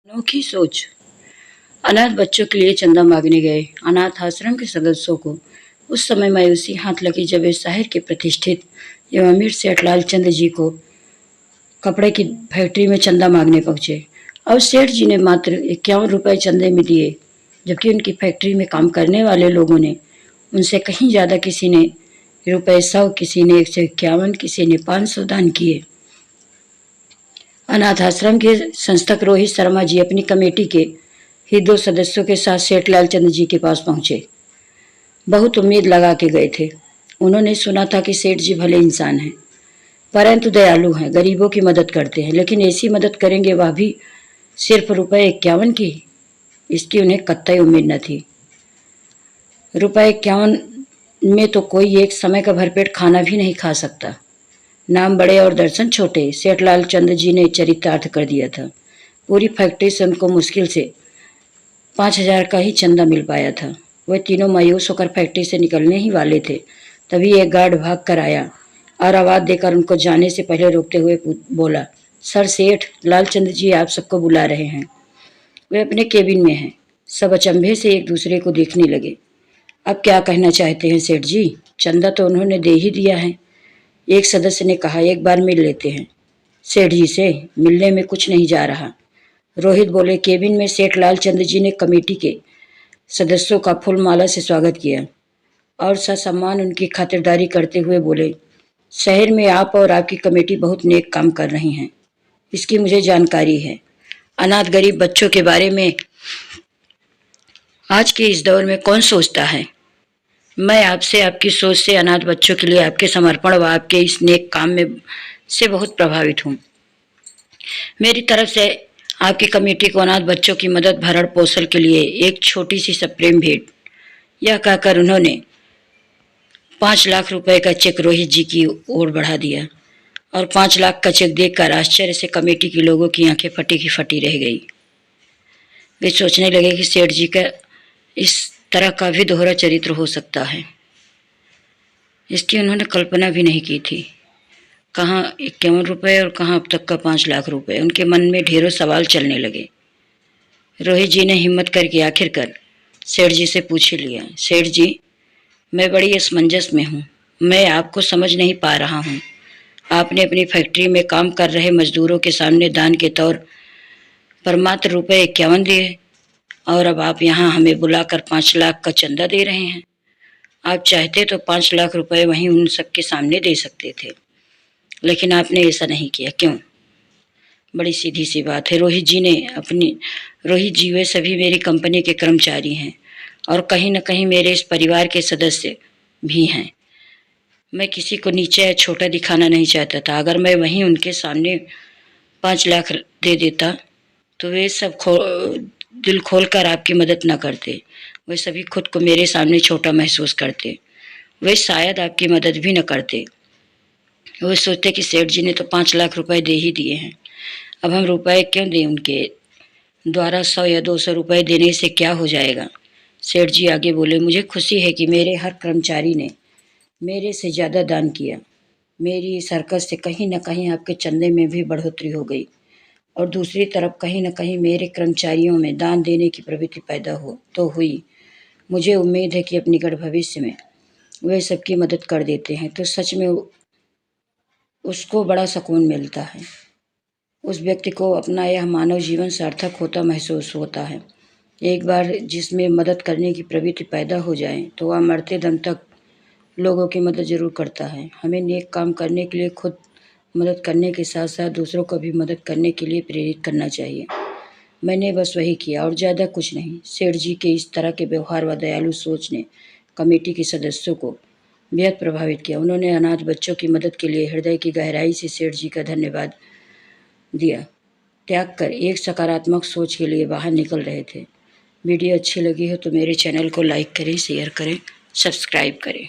अनोखी सोच। अनाथ बच्चों के लिए चंदा मांगने गए अनाथ आश्रम के सदस्यों को उस समय मायूसी हाथ लगी जब वे शहर के प्रतिष्ठित एवं अमीर सेठ लालचंद जी को कपड़े की फैक्ट्री में चंदा मांगने पहुंचे। और सेठ जी ने मात्र 51 रुपये चंदे में दिए, जबकि उनकी फैक्ट्री में काम करने वाले लोगों ने उनसे कहीं ज़्यादा, किसी ने रुपये 100, किसी ने 151, किसी ने 500 दान किए। अनाथ आश्रम के संस्थक रोहित शर्मा जी अपनी कमेटी के ही 2 सदस्यों के साथ सेठ लालचंद जी के पास पहुंचे। बहुत उम्मीद लगा के गए थे। उन्होंने सुना था कि सेठ जी भले इंसान हैं, परंतु दयालु हैं, गरीबों की मदद करते हैं, लेकिन ऐसी मदद करेंगे वह भी सिर्फ रुपये 51 की, इसकी उन्हें कतई उम्मीद न थी। रुपये 51 में तो कोई एक समय का भरपेट खाना भी नहीं खा सकता। नाम बड़े और दर्शन छोटे, सेठ लालचंद जी ने चरितार्थ कर दिया था। पूरी फैक्ट्री से उनको मुश्किल से 5000 का ही चंदा मिल पाया था। वे तीनों मायूस होकर फैक्ट्री से निकलने ही वाले थे, तभी एक गार्ड भाग कर आया और आवाज़ देकर उनको जाने से पहले रोकते हुए बोला, सर, सेठ लालचंद जी आप सबको बुला रहे हैं। वे अपने केबिन में हैं। सब अचंभे से एक दूसरे को देखने लगे। अब क्या कहना चाहते हैं सेठ जी? चंदा तो उन्होंने दे ही दिया है। एक सदस्य ने कहा, एक बार मिल लेते हैं सेठ जी से, मिलने में कुछ नहीं जा रहा। रोहित बोले, केबिन में सेठ लालचंद जी ने कमेटी के सदस्यों का फूल माला से स्वागत किया और ससम्मान उनकी खातिरदारी करते हुए बोले, शहर में आप और आपकी कमेटी बहुत नेक काम कर रही हैं, इसकी मुझे जानकारी है। अनाथ गरीब बच्चों के बारे में आज के इस दौर में कौन सोचता है? मैं आपसे, आपकी सोच से, अनाथ बच्चों के लिए आपके समर्पण व आपके इस नेक काम में से बहुत प्रभावित हूँ। मेरी तरफ से आपकी कमेटी को अनाथ बच्चों की मदद भरण पोषण के लिए एक छोटी सी सप्रेम भेंट। यह कहकर उन्होंने 5 लाख रुपए का चेक रोहित जी की ओर बढ़ा दिया और 5 लाख का चेक देखकर आश्चर्य से कमेटी के लोगों की आंखें फटी की फटी रह गई। वे सोचने लगे कि सेठ जी का इस तरह का भी दोहरा चरित्र हो सकता है। इसकी उन्होंने कल्पना भी नहीं की थी। कहाँ 51 रुपये और कहाँ अब तक का 5 लाख रुपए। उनके मन में ढेरों सवाल चलने लगे। रोहित जी ने हिम्मत करके आखिरकार सेठ जी से पूछ लिया, सेठ जी, मैं बड़ी असमंजस में हूँ, मैं आपको समझ नहीं पा रहा हूँ। आपने अपनी फैक्ट्री में काम कर रहे मजदूरों के सामने दान के तौर पर मात्र रुपये 51 दिए और अब आप यहाँ हमें बुलाकर 5 लाख का चंदा दे रहे हैं। आप चाहते तो 5 लाख रुपए वहीं उन सबके सामने दे सकते थे, लेकिन आपने ऐसा नहीं किया, क्यों? बड़ी सीधी सी बात है। रोहित जी वे सभी मेरी कंपनी के कर्मचारी हैं और कहीं न कहीं मेरे इस परिवार के सदस्य भी हैं। मैं किसी को नीचा या छोटा दिखाना नहीं चाहता था। अगर मैं वहीं उनके सामने 5 लाख दे देता तो वे सब दिल खोल कर आपकी मदद न करते। वे सभी खुद को मेरे सामने छोटा महसूस करते। वे शायद आपकी मदद भी न करते। वे सोचते कि सेठ जी ने तो 5 लाख रुपए दे ही दिए हैं, अब हम रुपए क्यों दें? उनके द्वारा 100 या 200 रुपए देने से क्या हो जाएगा? सेठ जी आगे बोले, मुझे खुशी है कि मेरे हर कर्मचारी ने मेरे से ज़्यादा दान किया। मेरी इस हरकत से कहीं न कहीं आपके चंदे में भी बढ़ोतरी हो गई और दूसरी तरफ कहीं न कहीं मेरे कर्मचारियों में दान देने की प्रवृत्ति पैदा हुई। मुझे उम्मीद है कि अपने निकट भविष्य में वे सबकी मदद कर देते हैं तो सच में उसको बड़ा सुकून मिलता है। उस व्यक्ति को अपना यह मानव जीवन सार्थक होता महसूस होता है। एक बार जिसमें मदद करने की प्रवृत्ति पैदा हो जाए तो वह मरते दम तक लोगों की मदद जरूर करता है। हमें नेक काम करने के लिए खुद मदद करने के साथ साथ दूसरों को भी मदद करने के लिए प्रेरित करना चाहिए। मैंने बस वही किया और ज़्यादा कुछ नहीं। सेठ जी के इस तरह के व्यवहार व दयालु सोच ने कमेटी के सदस्यों को बेहद प्रभावित किया। उन्होंने अनाथ बच्चों की मदद के लिए हृदय की गहराई से सेठ जी का धन्यवाद दिया, त्याग कर एक सकारात्मक सोच के लिए बाहर निकल रहे थे। वीडियो अच्छी लगी हो तो मेरे चैनल को लाइक करें, शेयर करें, सब्सक्राइब करें।